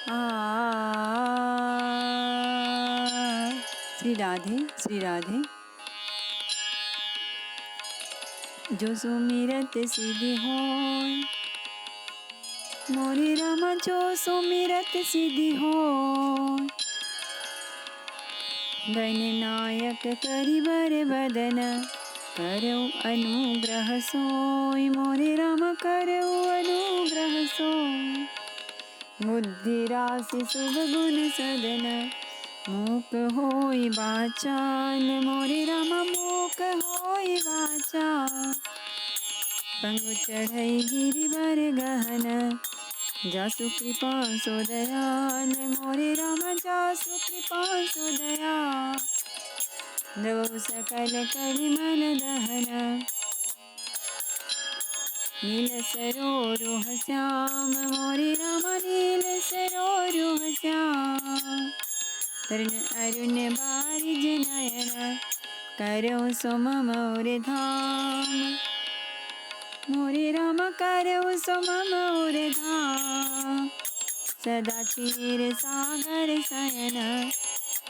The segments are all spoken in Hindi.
आ श्री राधे श्री राधे। जो सुमिरत सिद्धि होय, मोरे राम जो सुमिरत सिद्धि होय। गणनायक करिबर बदन, करौ अनुग्रह सोय। मोरे राम करौ अनुग्रह सोय। बुद्धि राशि शुभ गुण सदन, मूक होई वाचाल। मोरे राम मूक होई वाचाल। पंगु चढ़ई गिरिवर गहन, जासु कृपा सो दयाल। मोरे राम जासु कृपा सो दयाल। दवौ सकल कलिमल दहन, नील सरोरुह श्याम। मोरे राम नील सरोरुह श्याम। तरुण अरुण बारिज नयन, करौ सुम मोरे धाम। मोरे राम करौ सुम मोरे धाम। सदा क्षीर सागर शयन,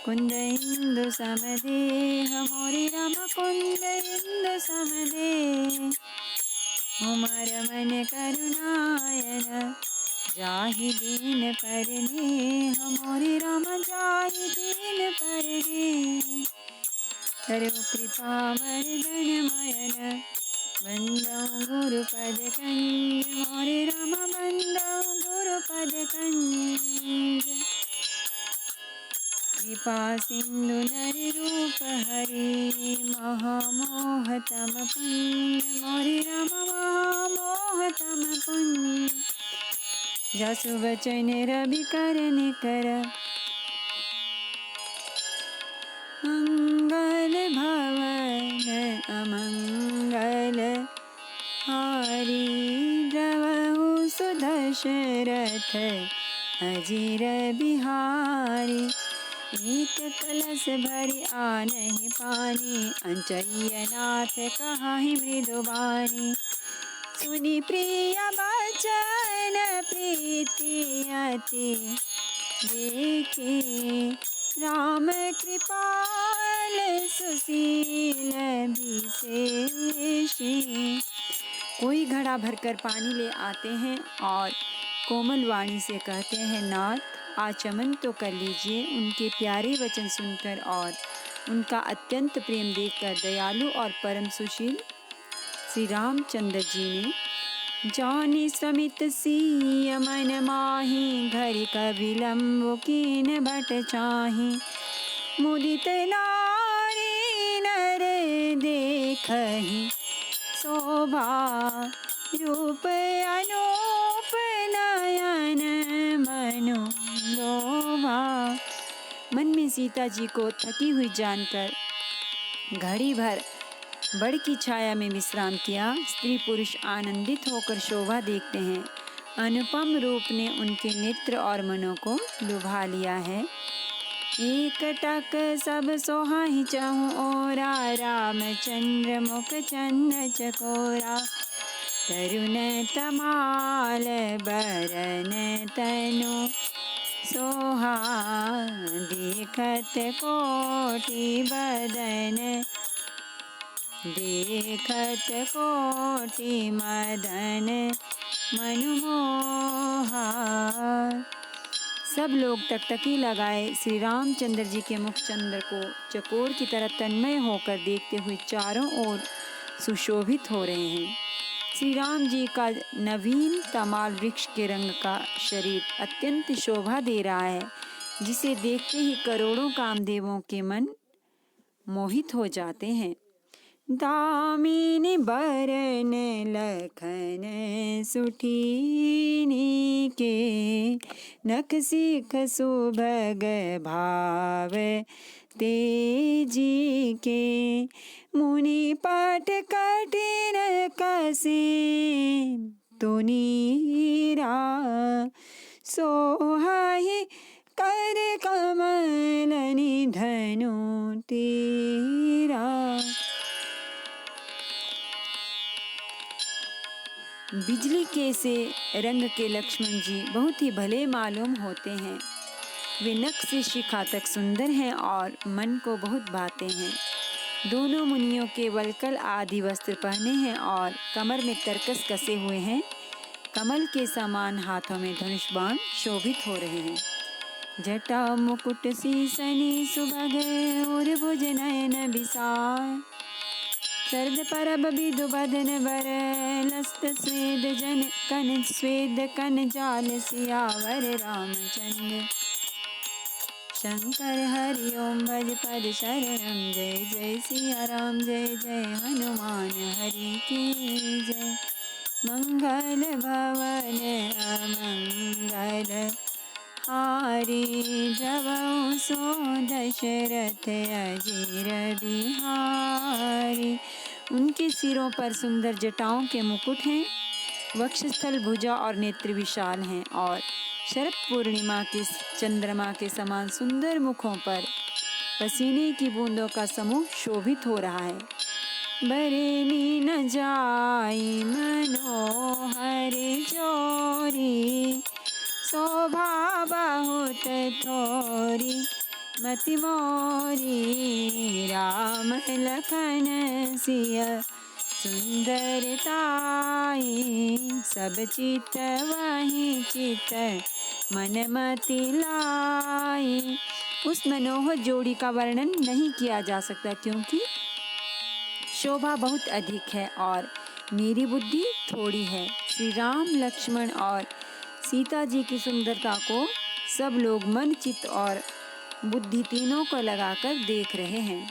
कुंद इंदु समदेह। मोरे राम कुंद इंदु समदेह। उमर मन करुणायन, जाहि दीन परनेह। मोरे राम जाहि दीन परनेह। करौ कृपा वरदन मयन, बंदौ गुरुपद कंज। मोरे राम बंदौ गुरुपद कंज। कृपा सिंधु नर रूप हरि, महामोह तम पुंज। मोरे राम महामोह तम पुंज। जासु बचन रवि कर निकर, मंगल भवन अमंगल हारी। द्रवहु सुदशरथ अजिर बिहारी। एक कलश भरि आनहि पानी, अंचैय नाथ कहाहि मृदुबानी। सुनि प्रिय बचन प्रीति अति, देखि राम कृपाल सुशील विशेषी। कोई घड़ा भरकर पानी ले आते हैं और कोमल वाणी से कहते हैं, नाथ आचमन तो कर लीजिए। उनके प्यारे वचन सुनकर और उनका अत्यंत प्रेम देखकर दयालु और परम सुशील श्री रामचंद्र जी ने, जानि समित सिय मन माहि। घरि कबिलम्बु कीन भट चाहि। मुदित नारी नर देखहि, शोभा रूप अनूप नयन मनु लोभा। मन में सीता जी को थकी हुई जानकर घड़ी भर बड़ की छाया में विश्राम किया। स्त्री पुरुष आनंदित होकर शोभा देखते हैं। अनुपम रूप ने उनके नेत्र और मनों को लुभा लिया है। एक टक सब सोहाहि चहु ओरा, रामचंद्र मुख चंद्र चकोरा। तरुण तमाल बरन तनु, सोहा देखत कोटि बदन। देखत कोटि मदन मनु मोहा। सब लोग टकटकी लगाए श्री रामचंद्र जी के मुख चंद्र को चकोर की तरह तन्मय होकर देखते हुए चारों ओर सुशोभित हो रहे हैं। श्री राम जी का नवीन तमाल वृक्ष के रंग का शरीर अत्यंत शोभा दे रहा है, जिसे देखते ही करोड़ों कामदेवों के मन मोहित हो जाते हैं। दामिनी बरन लखन सुठीनी के, नख सिख सुभग भाव तेजी के। मुनि पट कठिन कसे तुनीरा, सोहाहि कर कमल निधनु तीरा। बिजली के से रंग के लक्ष्मण जी बहुत ही भले मालूम होते हैं। वे नख से शिखा तक सुंदर हैं और मन को बहुत भाते हैं। दोनों मुनियों के वलकल आदि वस्त्र पहने हैं और कमर में तरकस कसे हुए हैं। कमल के समान हाथों में धनुष बाण शोभित हो रहे हैं। जटा मुकुट सीसनी सुभग और भुज नयन विशाल। शरद परब विधु बदन बर लस्त स्वेद कन जाल सियावर रामचंद्र। शंकर हरि ओम भज पद शरणम। जय जय सिया राम जय जय हनुमान हरि की जय। मंगल भवन अमंगल हारी द्रवौ सो दशरथ अजीर बिहारी। उनके सिरों पर सुंदर जटाओं के मुकुट हैं। वक्षस्थल भुजा और नेत्र विशाल हैं और शरद पूर्णिमा के चंद्रमा के समान सुंदर मुखों पर पसीने की बूंदों का समूह शोभित हो रहा है। बरेली न जाई मनोहर जोरी। शोभा बहुत थोरी मति मोरी। राम लखन सिया सुंदरताई। सब चित वही चित मन मति लाई। उस मनोहर जोड़ी का वर्णन नहीं किया जा सकता क्योंकि शोभा बहुत अधिक है और मेरी बुद्धि थोड़ी है। श्री राम लक्ष्मण और सीता जी की सुंदरता को सब लोग मन चित्त और बुद्धि तीनों को लगाकर देख रहे हैं।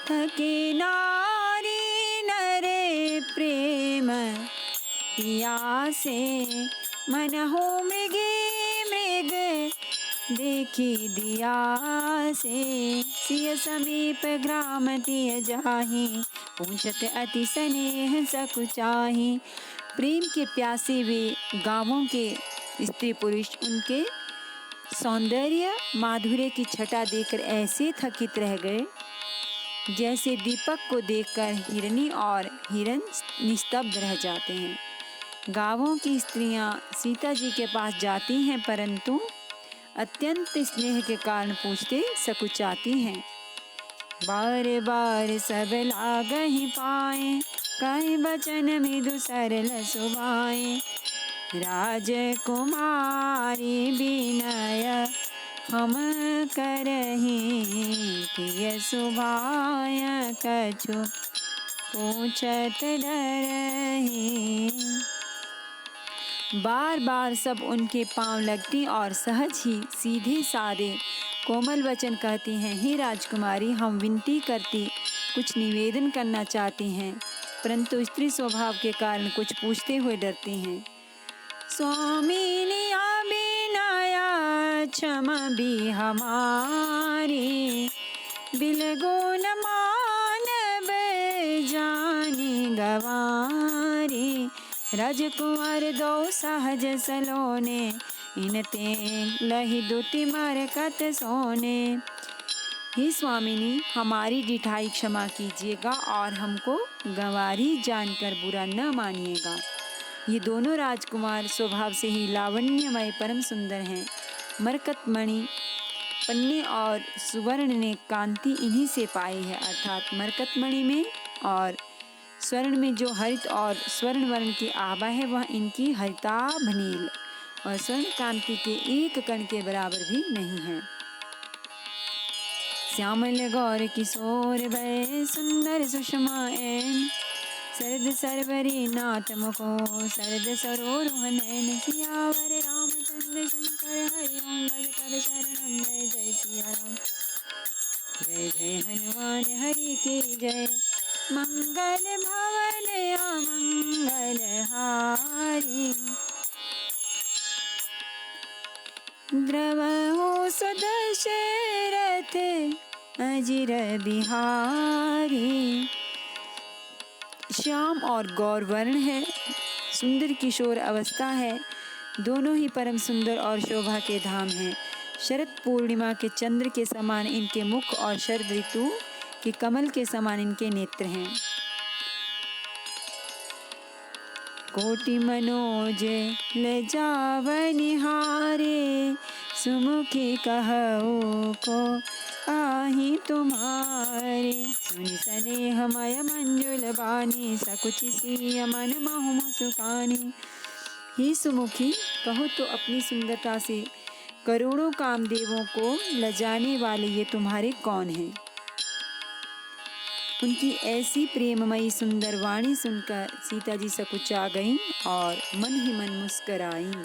थके नारी नरे प्रेम पियासे। मन हो मृगे मृग देखी दिया से। सिय समीप ग्राम तिय जाहि पूछत अति स्नेह सकुचाहि। प्रेम के प्यासे वे गांवों के स्त्री पुरुष उनके सौंदर्य माधुर्य की छटा देखकर ऐसे थकित रह गए जैसे दीपक को देखकर हिरनी और हिरन निस्तब्ध रह जाते हैं। गांवों की स्त्रियां सीता जी के पास जाती हैं परंतु अत्यंत स्नेह के कारण पूछते सकुचाती हैं। बार बार सब लागहि पाए कहि बचन मृदु सरल सुभाए। राजकुमारी विनय हम करहि प्रिय सुभाय कछु पूछत डरहि। बार बार सब उनके पांव लगती और सहज ही सीधे सादे कोमल वचन कहती हैं। हे राजकुमारी, हम विनती करती कुछ निवेदन करना चाहती हैं परंतु स्त्री स्वभाव के कारण कुछ पूछते हुए डरती हैं। स्वामिनिया बिनाया क्षमा भी हमारी। बिलगो न मानव जानी गवारी। राजकुमार दो सहज सलोने इनते लही दुति मरकत सोने। हे स्वामिनी, हमारी डिठाई क्षमा कीजिएगा और हमको गंवारी जानकर बुरा न मानिएगा। ये दोनों राजकुमार स्वभाव से ही लावण्यमय परम सुंदर हैं। मरकतमणि पन्ने और सुवर्ण ने कांति इन्हीं से पाई है, अर्थात मरकतमणि में और स्वर्ण में जो हरित और स्वर्ण वर्ण की आभा है वह इनकी हरिताभ नील और स्वर्ण कांति के एक कण के बराबर भी नहीं है। श्यामल गौर किशोर भय सुंदर सुषमा एन। शरद सरवरी नाथ मुखो शरद सरोरुह नयन। सियावर रामचंद्र शंकर हरि ओम भज पद शरणम। जय जय सिया राम जय जय हनुमान हरि की जय। मंगल भवन अमंगल हारी। द्रवहु सुदशरथ अजिर बिहारी। श्याम और गौर वर्ण है, सुंदर किशोर अवस्था है, दोनों ही परम सुंदर और शोभा के धाम हैं। शरद पूर्णिमा के चंद्र के समान इनके मुख और शरद ऋतु के कमल के समान इनके नेत्र हैं। कोटि मनोज लजावनिहारे, सुमुखी कहऊ को आहि तुम्हारे। सुनि सनेहमय मंजुल बानी, सकुचि सिय मन महु मुस्कानी। ही सुमुखी, कहो तो अपनी सुंदरता से करोड़ों कामदेवों को लजाने वाले ये तुम्हारे कौन हैं? उनकी ऐसी प्रेममयी सुंदर वाणी सुनकर सीता जी सकुचा गईं और मन ही मन मुस्कराईं।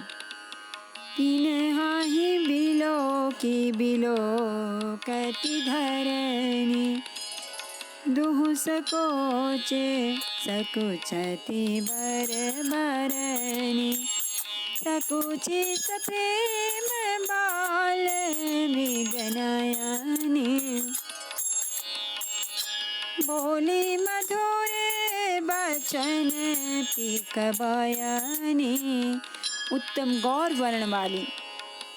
तिन्हाहि बिलोकति धरनी, दुहु सकोचे सकुचति बर बरनी। सकुचि सप्रेम बाल मृगनयनी, बोली मधुर बचन पीक बयानी। उत्तम गौर वर्ण वाली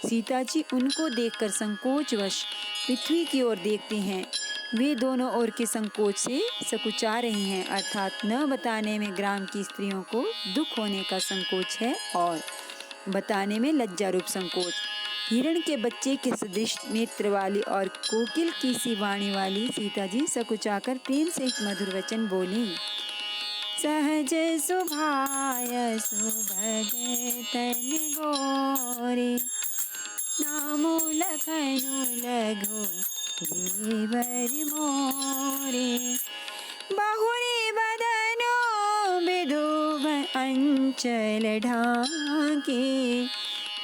सीता जी उनको देखकर संकोचवश पृथ्वी की ओर देखती हैं। वे दोनों ओर के संकोच से सकुचा रही हैं, अर्थात न बताने में ग्राम की स्त्रियों को दुख होने का संकोच है और बताने में लज्जा रूप संकोच। हिरण के बच्चे के सदृश नेत्र वाली और कोकिल की सी वाणी वाली सीता जी सकुचाकर प्रेम से एक मधुर वचन बोली। सहज सुभाय सुभग तन गोरे, नामो लखनु लघु देवर मोरे। बहुरी बदनो विधुव अंचल ढाके,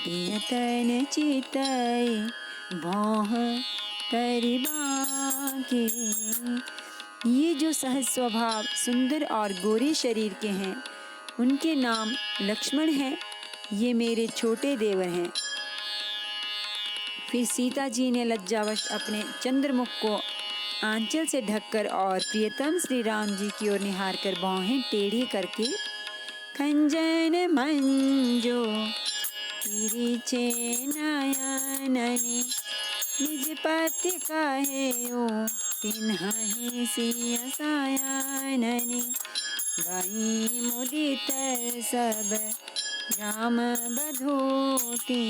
प्रियतन चितय भौह करि बाके। ये जो सहज स्वभाव सुंदर और गोरे शरीर के हैं, उनके नाम लक्ष्मण हैं। ये मेरे छोटे देवर हैं। फिर सीता जी ने लज्जावश अपने चंद्रमुख को आंचल से ढककर और प्रियतम श्री राम जी की ओर निहार कर बाहें टेढ़ी करके, खंजन मंजो तिरिचे नयननि, निज पति कहेओ तिन्हाहि सिय सायननि। भई मुदित सब राम बधूति,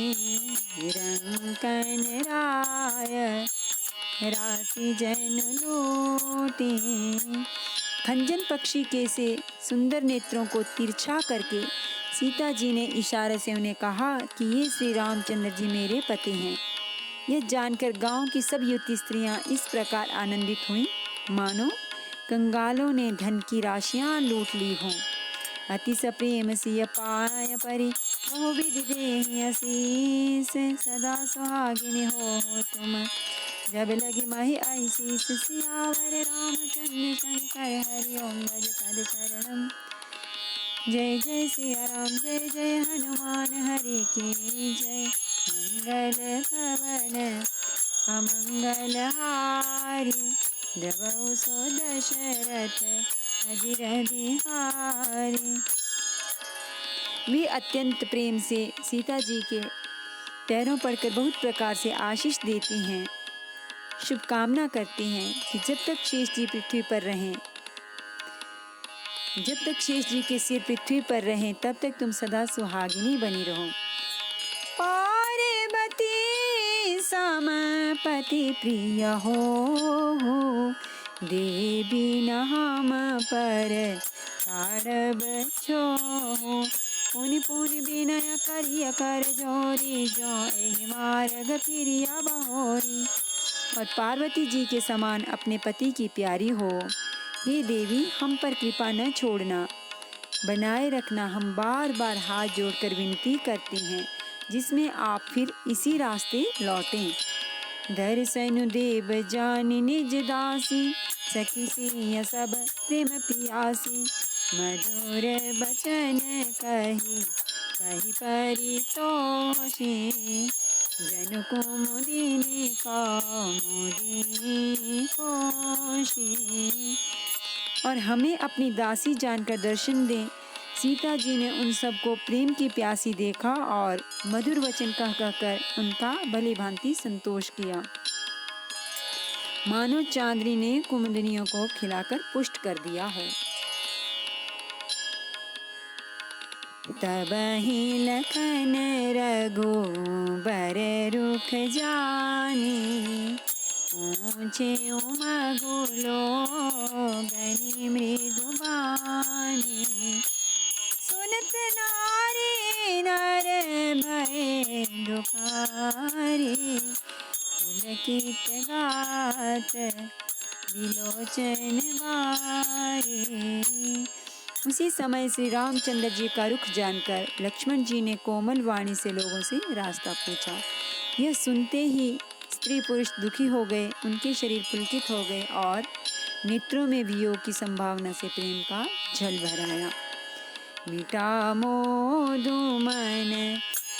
निरंकन राय राशि जन लूटी। खंजन पक्षी के से सुंदर नेत्रों को तिरछा करके सीता जी ने इशारे से उन्हें कहा कि ये श्री रामचंद्र जी मेरे पति हैं। यह जानकर गांव की सब युवती स्त्रियां इस प्रकार आनंदित हुईं, मानो कंगालों ने धन की राशियां लूट ली हों। अति सप्रेम सिय पाय परि, बहुविधि देहि आशीष। सदा सुहागिनी हो तुम, जब लगी माही आशीष। सियावर रामचंद्र शंकर हरि ओम भज पद शरणम। जय जय सिया राम, जय जय हनुमान हरि की जय। मंगल भवन अमंगल हारी, द्रवहु सो दशरथ अजिर बिहारी। वे अत्यंत प्रेम से सीता जी के पैरों पड़कर बहुत प्रकार से आशीष देती हैं, शुभकामना करती हैं कि जब तक शेष जी पृथ्वी पर रहें, जब तक शेष जी के सिर पृथ्वी पर रहें, तब तक तुम सदा सुहागिनी बनी रहो। पार्वती समपति प्रिय हो, देवी नाम पर ताड़ब छोहो। पुनि पुनि विनय करिय कर जोरी, जो एहि मार्ग फिरिया बहोरी। और पार्वती जी के समान अपने पति की प्यारी हो। हे देवी, हम पर कृपा न छोड़ना, बनाए रखना। हम बार बार हाथ जोड़कर विनती करते हैं, जिसमें आप फिर इसी रास्ते लौटें। दर्शन देव जानि निज दासी, सखी सिय सब प्रेम पियासी। मधुर बचन कही कही परितोषी, जनु कुमुदिनी कौमुदी कोशी। और हमें अपनी दासी जानकर दर्शन दें। सीता जी ने उन सबको प्रेम की प्यासी देखा और मधुर वचन कह कहकर उनका भली भांति संतोष किया, मानो चांदनी ने कुमुदिनियों को खिलाकर पुष्ट कर दिया हो। तबहि लखन रघुबर रुख जानी, ऊँचे उमगुलो गनि मृदुबानी। सुनत नारी नर भय दुखारी, पुलकित गात विलोचन बारी। उसी समय श्री रामचंद्र जी का रुख जानकर लक्ष्मण जी ने कोमल वाणी से लोगों से रास्ता पूछा। यह सुनते ही स्त्री पुरुष दुखी हो गए, उनके शरीर पुलकित हो गए और नेत्रों में वियोग की संभावना से प्रेम का जल भर आया। मिटा मोदु मन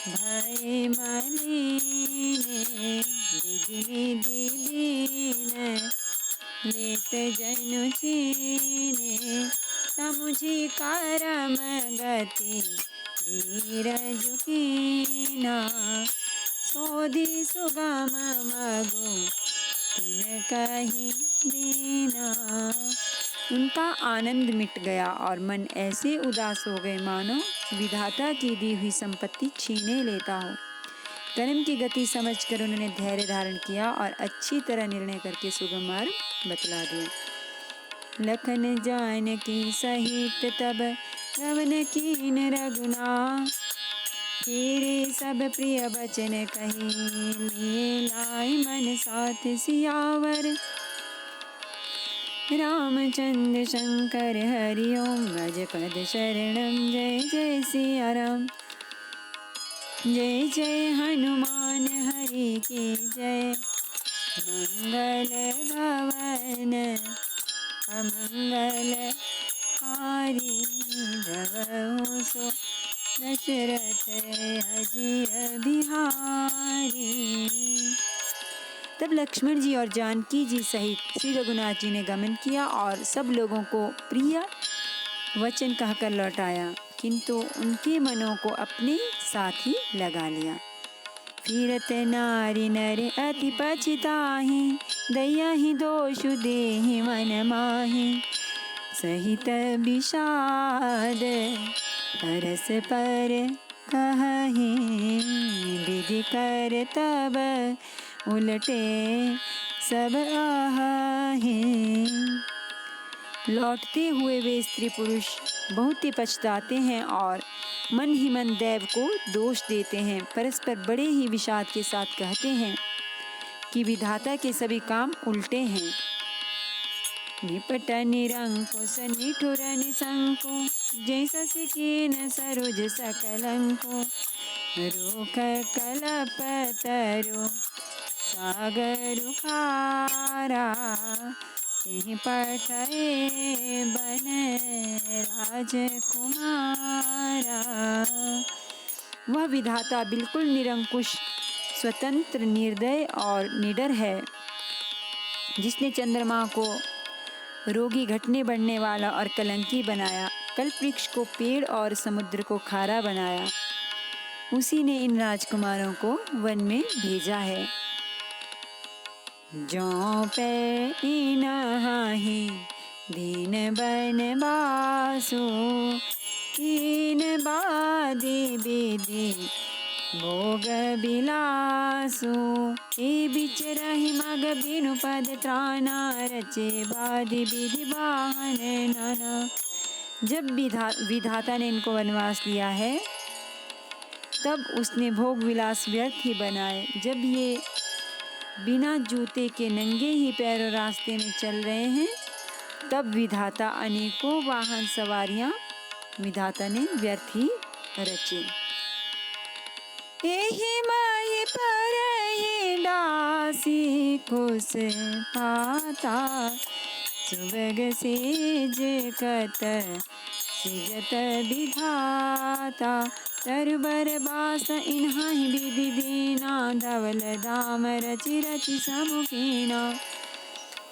भय मलिने, विधि दीन लेत जनु चीने। समुझी करम गति धीरज कीना, सोधी सुगम मगु तिन कही दीना। उनका आनंद मिट गया और मन ऐसे उदास हो गए मानो विधाता की दी हुई संपत्ति छीने लेता हो। कर्म की गति समझकर उन्होंने धैर्य धारण किया और अच्छी तरह निर्णय करके सुगम मार्ग बतला दिया। लखन जानकी सहित तब गवन कीन रघुनाथ, तेरे सब प्रिय बचन कही लिए लाई मन साथ सियावर। रामचंद्र शंकर हरि ओम भज पद शरणम, जय जय सिया राम। जय जय हनुमान हरि की जय, मंगल भवन अमंगल हारी। भवहु सो दशरथ अजिर बिहारी। तब लक्ष्मण जी और जानकी जी सहित श्री रघुनाथ जी ने गमन किया और सब लोगों को प्रिय वचन कहकर लौटाया, किंतु उनके मनों को अपने साथ ही लगा लिया। फिरत नारी नर अति पछताहि, दैया ही दोषु देहि मन माहि। सहित विषाद परस पर कहि, विधि कर तब उलटे सब आहहि। लौटते हुए वे स्त्री पुरुष बहुत ही पछताते हैं और मन ही मन देव को दोष देते हैं। परस्पर बड़े ही विषाद के साथ कहते हैं कि विधाता के सभी काम उल्टे हैं। निपट निरंकुश निठुर निशंकु, जैसा सिकीन सरोज सकलंको। रूख कलप तरु सागर खारा, तिहि पठए बन राजकुमारा। वह विधाता बिल्कुल निरंकुश, स्वतंत्र, निर्दय और निडर है, जिसने चंद्रमा को रोगी, घटने बढ़ने वाला और कलंकी बनाया, कल्प वृक्ष को पेड़ और समुद्र को खारा बनाया। उसी ने इन राजकुमारों को वन में भेजा है। जौ पे इनहि दीन बन बासु, कीन बादी विधि भोग बिलासु। ए बिच रही मग बिनु पद त्राना, रचे बादी विधि वाहन नाना। जब विधाता ने इनको वनवास दिया है, तब उसने भोग विलास व्यर्थ ही बनाए। जब ये बिना जूते के नंगे ही पैरों रास्ते में चल रहे हैं, तब विधाता अनेकों वाहन सवारियां विधाता ने व्यर्थ ही रचे। एहि माय पर ये दासी कुस पाता, सुबग सेज कत सिजत विधाता। तरबर बास इन्हाहि विधि दीना, धवल दाम रचि रचि समुखीना।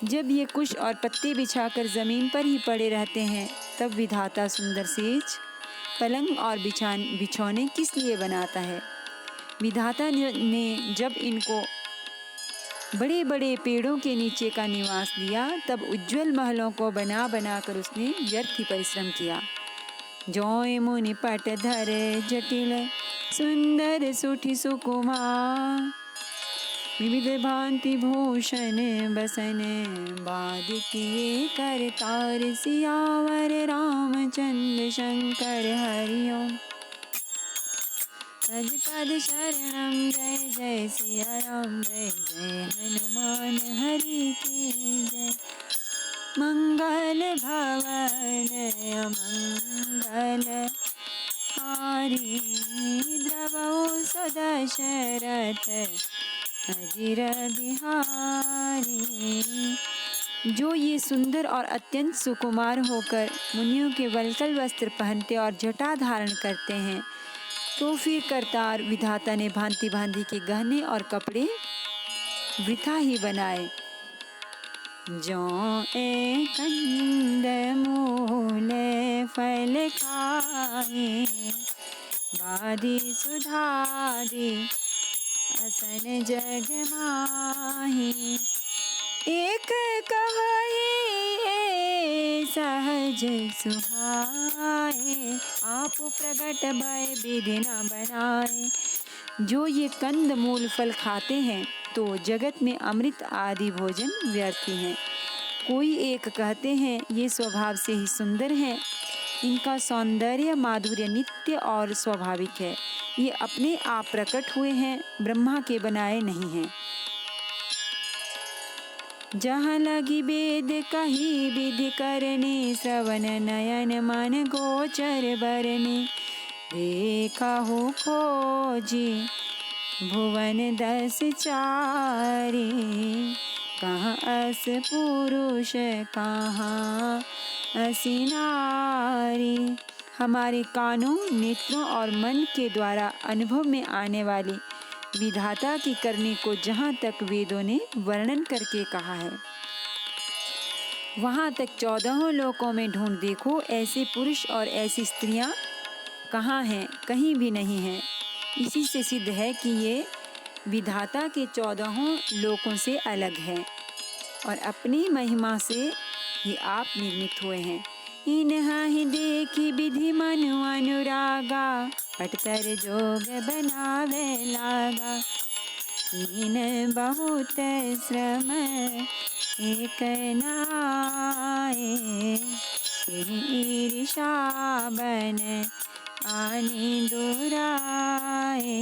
जब ये कुश और पत्ते बिछाकर जमीन पर ही पड़े रहते हैं, तब विधाता सुंदर सेज, पलंग और बिछौने किस लिए बनाता है। विधाता ने जब इनको बड़े बड़े पेड़ों के नीचे का निवास दिया, तब उज्जवल महलों को बना बना कर उसने व्यर्थ ही परिश्रम किया। जोय मुनि पट धर जटिल सुंदर सुठी सुकुमार। विविध भांति भूषण बसन बाद किए करतार। सियावर रामचंद्र शंकर हरि ओम। भज पद शरणम जय जय सिया राम जय जय हनुमान हरि के जय। मंगल भवन अमंगल हारी। द्रवौ सदशरथ अजिर बिहारी। जो ये सुंदर और अत्यंत सुकुमार होकर मुनियों के वल्कल वस्त्र पहनते और जटा धारण करते हैं, तो फिर करतार विधाता ने भांति भांति के गहने और कपड़े वृथा ही बनाए। जो ए कंद मूल फल खाए। बादी सुधादी असन जग माही। एक कहे सहज सुहाए। आप प्रगट भय विधि न बनाए। जो ये कंद मूल फल खाते हैं तो जगत में अमृत आदि भोजन व्यर्थ हैं। कोई एक कहते हैं ये स्वभाव से ही सुंदर हैं। इनका सौंदर्य माधुर्य नित्य और स्वाभाविक है। ये अपने आप प्रकट हुए हैं, ब्रह्मा के बनाए नहीं हैं। जहाँ लगी वेद कही विधि करने। श्रवण नयन मन गोचर बरने। देखा हो खोजी भुवन 10 चारे। कहाँ अस पुरुष कहाँ असी नारी। हमारे कानों नेत्रों और मन के द्वारा अनुभव में आने वाली विधाता की करनी को जहाँ तक वेदों ने वर्णन करके कहा है, वहाँ तक 14 लोकों में ढूंढ देखो, ऐसे पुरुष और ऐसी स्त्रियाँ कहाँ हैं? कहीं भी नहीं हैं। इसी से सिद्ध है कि ये विधाता के 14 लोकों से अलग हैं और अपनी महिमा से ही आप निर्मित हुए हैं। इन्हा ही देखी विधि मनु अनुरागा। अटतर जोग बनावे लागा। इन बहुत श्रम एक नाए। ईर्षा बन आनी दुराए।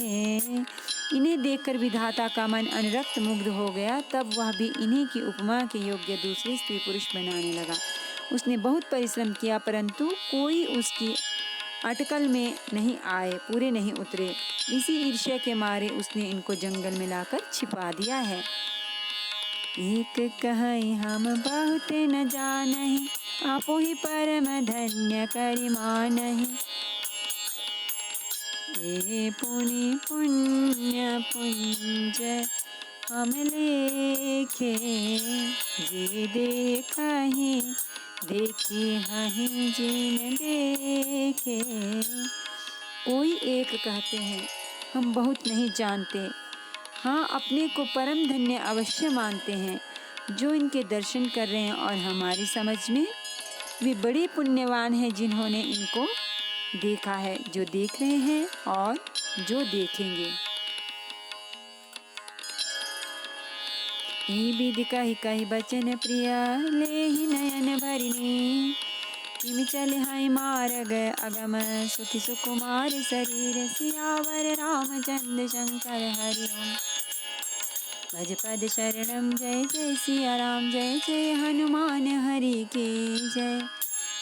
इन्हें देखकर विधाता का मन अनुरक्त मुग्ध हो गया। तब वह भी इन्हीं की उपमा के योग्य दूसरे स्त्री पुरुष बनाने लगा। उसने बहुत परिश्रम किया परंतु कोई उसकी अटकल में नहीं आए, पूरे नहीं उतरे। इसी ईर्ष्या के मारे उसने इनको जंगल में लाकर छिपा दिया है। एक कहे हम बहुत न जानहि। आपो ही परम धन्य करि मानहि। ये पुनि पुण्य पुंज हम लेखे। जे देखहि देखी हहीं जिन देखे। कोई एक कहते हैं हम बहुत नहीं जानते, हाँ अपने को परम धन्य अवश्य मानते हैं। जो इनके दर्शन कर रहे हैं और हमारी समझ में वे बड़े पुण्यवान हैं जिन्होंने इनको देखा है, जो देख रहे हैं और जो देखेंगे। विधि कही बचन प्रिया ले ही नयन भरिनी। तिमि चले हाय मार्ग अगम सुखी सुकुमार शरीर। सियावर रामचंद्र शंकर हरि ओम। भज पद शरणम जय जय सिया राम जय जय हनुमान हरि के जय।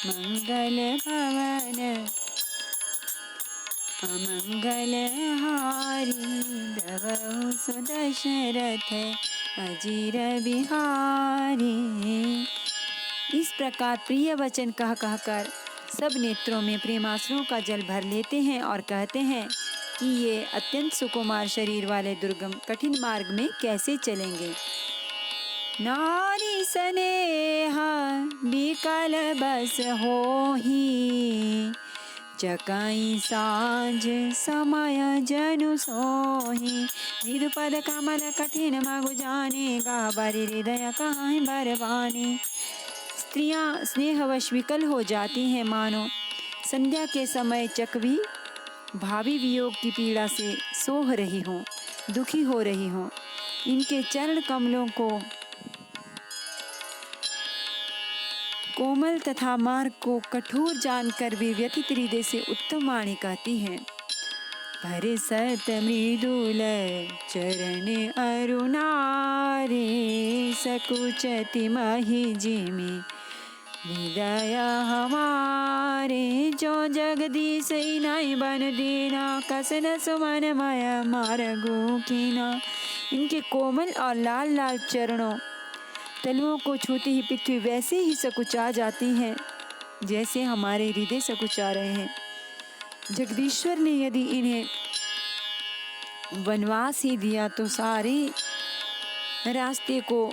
मंगल भवन अमंगल हारी। द्रवहु सुदशरथ अजिर बिहारी। इस प्रकार प्रिय वचन कह कहकर सब नेत्रों में प्रेमाश्रुओं का जल भर लेते हैं और कहते हैं कि ये अत्यंत सुकुमार शरीर वाले दुर्गम कठिन मार्ग में कैसे चलेंगे। नारी स्नेहा बिकल बस होही। जकाई सांझ समय जनु सोही। मृदुपद कमल कठिन मगु जाने। गाबरी हृदय कहाँ बरबाने। स्त्रियां स्नेहवश विकल हो जाती हैं, मानो संध्या के समय चकवी भावी वियोग की पीड़ा से सोह रही हो, दुखी हो रही हो, इनके चरण कमलों को कोमल तथा मार्ग को कठोर जानकर भी व्यथित हृदय से उत्तम वाणी कहती हैं। भरसत मृदुल चरण अरुणारे सकुचति महि जिमि हृदय हमारे जो जगदीश नाई बन दीना कसन सुमन माया मार्गो कीना। इनके कोमल और लाल लाल चरणों तलुओं को छूती ही पृथ्वी वैसे ही सकुचा जाती है जैसे हमारे हृदय सकुचा रहे हैं। जगदीश्वर ने यदि इन्हें वनवास ही दिया तो सारे रास्ते को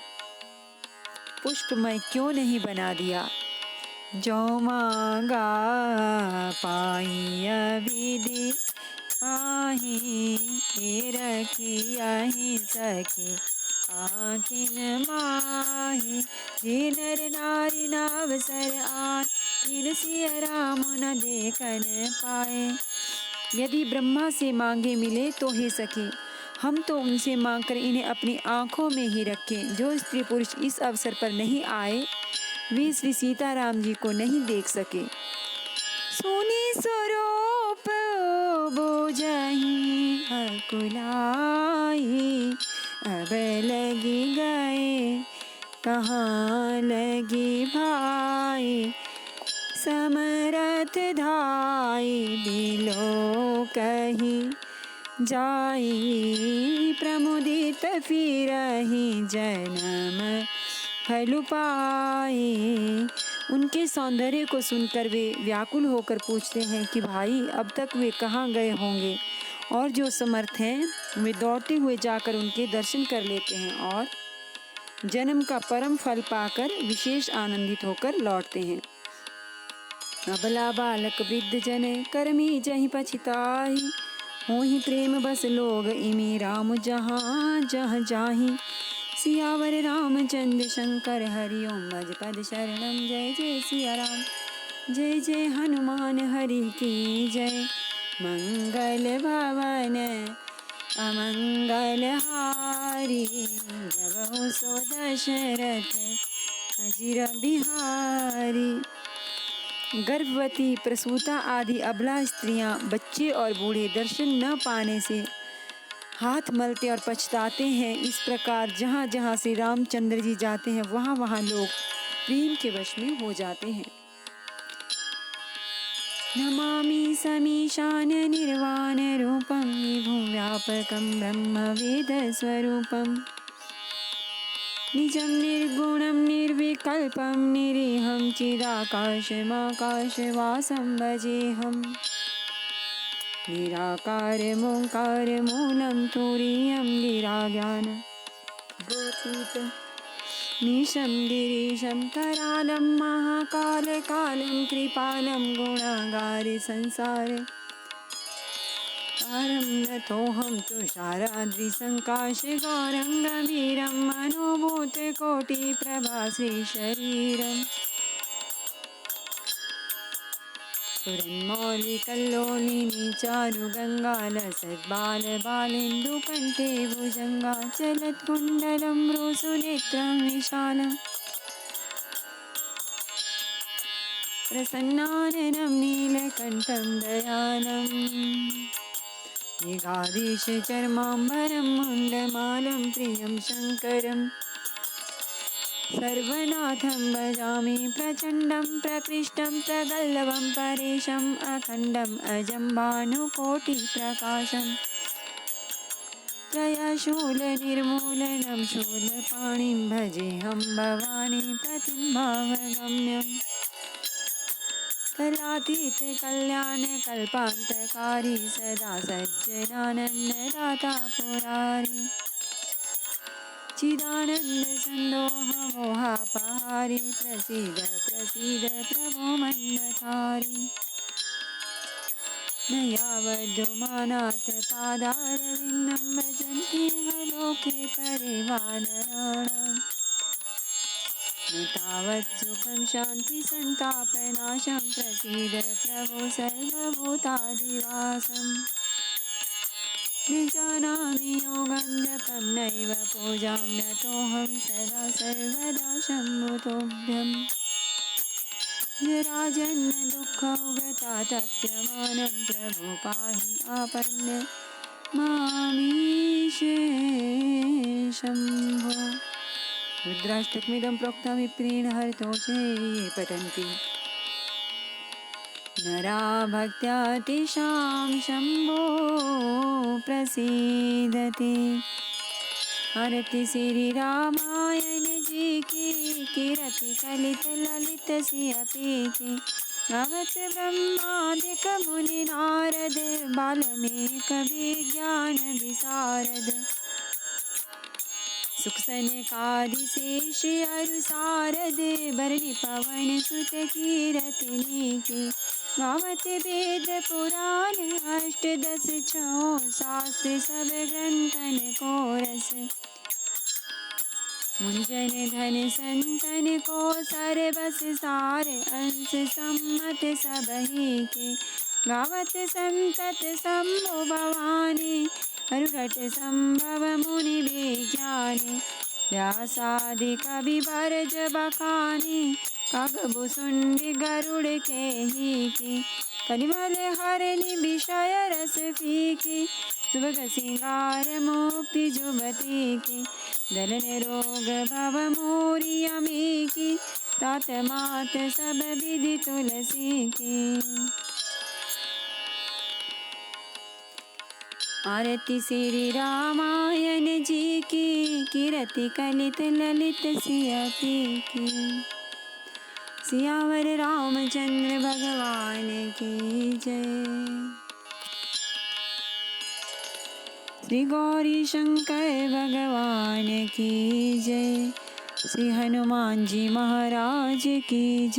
पुष्पमय क्यों नहीं बना दिया। जो मांगा पाइया विधि पाही रखियाहि सखी आकिन माही जे नर नारी नावसर आन तीन सिया राम न देखन पाए। यदि ब्रह्मा से मांगे मिले तो हे सखी हम तो उनसे मांगकर इन्हें अपनी आँखों में ही रखें। जो स्त्री पुरुष इस अवसर पर नहीं आए वे श्री सीताराम जी को नहीं देख सके। सोने स्वरूप बोझहि अकुलाई अब लगी गए कहाँ लगी भाई समरथ धाई बिलो कही जाई प्रमुदित फिरहि जन्म फल पाए। उनके सौंदर्य को सुनकर वे व्याकुल होकर पूछते हैं कि भाई अब तक वे कहाँ गए होंगे। और जो समर्थ हैं वे दौड़ते हुए जाकर उनके दर्शन कर लेते हैं और जन्म का परम फल पाकर विशेष आनंदित होकर लौटते हैं। अबला बालक वृद्ध जन कर्मी जहि पछिताहि होहि प्रेम बस लोग इमी राम जहाँ जहाँ जाहि। सियावर रामचंद्र शंकर हरिओम भज पद शरणम। जय जय सिया राम जय जय हनुमान हरि की जय। मंगल भवन अमंगल हारी जगहो सो दशरथ अजिर बिहारी। गर्भवती प्रसूता आदि अबला स्त्रियां बच्चे और बूढ़े दर्शन न पाने से हाथ मलते और पछताते हैं। इस प्रकार जहाँ जहाँ से रामचंद्र जी जाते हैं वहाँ वहाँ लोग प्रेम के वश में हो जाते हैं। नमामि समीशान निर्वाण रूपम विभुं व्यापकं ब्रह्म वेद स्वरूपम निजं निर्गुणं निर्विकल्पं निरीहं चिदाकाशमाकाशवासं भजेऽहम्। निराकार मूलं तुरीयं गिराज्ञान गोतीतं मीशं गिरीशं करालं महाकालकालं कृपालं गुणागारे संसारे तारं नतोऽहं तुषाराद्रिसङ्काशगौरं गम्भीरं मनोभूतकोटिप्रभाश्रीशरीरम् सुरन्मौलिकल्लोलिनी चारुगङ्गालसद्बालबालेन्दुकण्ठे भुजङ्गा चलत्कुण्डलं रोसुनेत्रं विशालम् प्रसन्नाननं नीलकण्ठं दयालम् मेघाधीशचर्माम्बरं मुण्डमालं प्रियं शङ्करम् सर्वनाथं भजामि प्रचण्डं प्रकृष्टं प्रगल्भं परेशम् अखण्डम् अजं भानुकोटिप्रकाशम् त्रयशूलनिर्मूलनं शूलपाणिं भजेऽहं भवानी प्रतिभावगम्यम् कलातीत कल्याणकल्पान्तकारी सदा सज्जनानन्ददाता पुरारी चिदानंद संदोह मोहापहारी प्रसीद प्रसीद प्रभो मन्नतारी न यावद्मानाथ पादारविन्दं भजन्ति लोके परिवानराणाम् न तावत् सुखं शान्ति सन्तापनाशं प्रसीद प्रभो सर्वभूतादिवासम् न जानामि योगं जपं नैव पूजां नतोऽहं सदा सर्वदा शम्भुतोऽभ्यम् जराजन्म दुःखौगतातप्यमानं प्रभो पाहि आपन्न मामीशे शम्भो। रुद्राष्टकमिदं प्रोक्तं विप्रेण हरितोषे ये पठन्ति नरा भक्त्या तेषां शम्भो प्रसीदति। आरती श्री रामायण जी की कीरति कलित ललित सियपी की गावत ब्रह्मादिक मुनि नारद बाल्मीक विज्ञान विशारद सुख सनकादि शेष अरु सारद भरणी पवन सुत कीरतिनी की गावत वेद पुराण अष्टदश छो शास्त्र सब ग्रंथन को रस मुंजन धन संतन को सर्वस सार अंश सम्मत सबही के गावत संतत शंभु भवानी हरुघट संभव मुनि विज्ञानी व्यासादि कवि भरज बखानी कागभुसुंडी गरुड़ के ही की कलिमल हरनि विषय रस फीकी सुभग सिंगार मुक्ति जुबती की दलन रोग भव मोरी अमी की तात मात सब विधि तुलसी की। आरती श्री रामायण जी की कीरति कलित ललित सियपी की सियावर रामचंद्र भगवान की जय। श्री गौरी शंकर भगवान की जय। श्री हनुमान जी महाराज की जय।